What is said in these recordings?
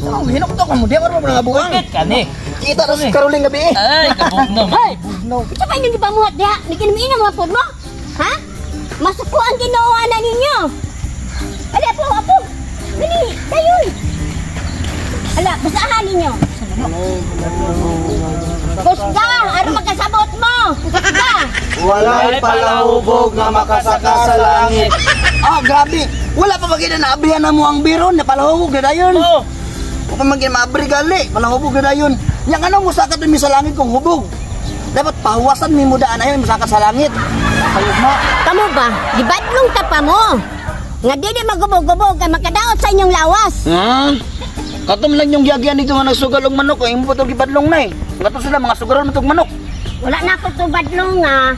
Oh, hinok-tok mo dia baru pernah buang. Bakit ka ni? Kita na karuling gabi. Ay, kabugnaw. No. Ito ba yung ipamuhat diha? Nikinom-inom mga po mo? Ha? Masuko ang ginawa na ninyo. Ali, apo. Dali, dayon. Ala, basahan ninyo. Kusga, ano magkasabot mo? Kusga. Walay palahubog nga makasaka sa langit. Oh, grabe. Wala pa magina naabrihan na mo ang biro na palahubog na dayon. Oh. O pa magina maabri gali, palahubog na dayon. Yang ano musakat mi sa langit kung hubog. Dapat pahawasan mi mudaan ayon musakat sa langit. Ayos mo. Kamu ba? Gibadlong ta pa mo. Nga di magubog-gubog kay makadaot sa inyong lawas. Katom lang yung gyagyan dito nga nagsugal og manok, imo putol gibadlong na eh. Kato sila mga sugaron matog manok. Wala na ko to badlong nga.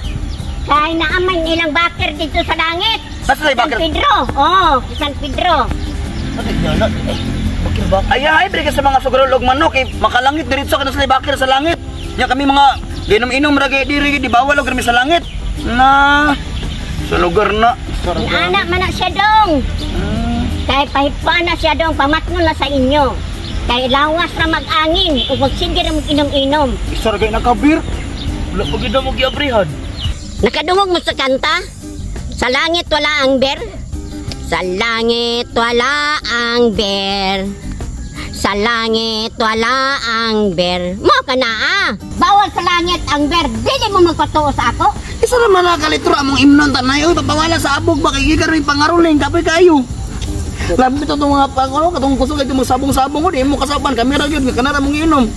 Kay naaman ilang bakir dito sa langit. Basta ay bakir. San Pedro. San Pedro. Ay beri sa mga sugaron og manok eh, makalangit diretso kana sila bakir sa langit. Nya kami mga ginom-inom ragi diri di bawal og sa langit. Na sa lugar na. Anak man na siya dong. Kay pahipa na siya dong pamatno na sa inyo. Kay lawas ra mag-angin ug magsige ra mag-inom-inom. Isa ra gay nakabir. Wala pa gid mo giabrihan. Nakadungog mo sa kanta? Sa langit wala ang ber. Sa langit wala ang ber. Sa langit wala ang ber. Mo ka na Bawal sa langit ang ber. Dili mo magpatuo sa ako. Isa ra man nakalitro among imnon tanay oy papawala sa abog ba kay gikan ring pangaruling kapoy kayo. Labi to mga pangano katong kusog ito mo sabong-sabong ko di mo kasaban kamera gyud kanara mong inom.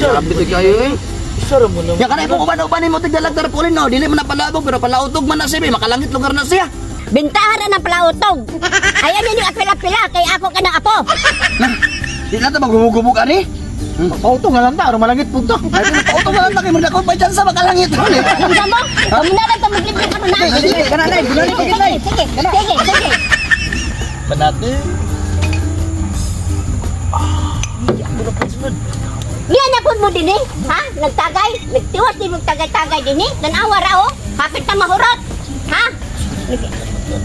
Labi to kayo eh. Sara mo naman. Ya kanay mo uban-uban mo tigdalag tarpaulin no dili man na palabog pero palautog man na siya makalangit lugar na siya. Bintahara ng palautog. Ayan yun yung apila-pila kay ako ka na apo. Di na ta maghumugubog ani. Pautong nga lang ta, malangit punta. Ay, pautong nga lang ta, kay muna ko pa dyan sa makalangit. Ang mo? Paminalan ka maglibre ka na. Sige, kananay, Sige. Banate. Niya na po mo din eh. Ha? Nagtagay? Nagtiwas din magtagay-tagay din eh. Nanawa ra oh. Kapit na mahurot. Ha?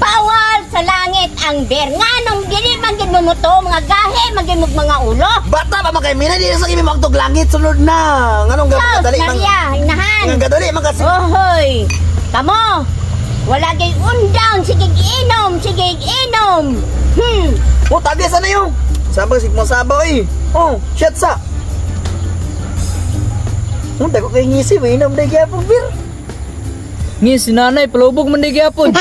Bawal sa langit ang ber. Nga nung dili magin mo to, mga gahe, magin mo mga ulo. Bata pa magay mina di sa kimi magtog langit sunod na. Nganong gadali man. Maria, inahan. Ngang gadali man kasi. Ohoy. Kamo. Wala gay undang, sige inom. Oh, tabi sa na yung. Sabang sigmang sabaw eh. Oh, shit sa. Hindi ko kayo ngisi, inom na gyapon bir. Ngisi nanay palubog man di gyapon.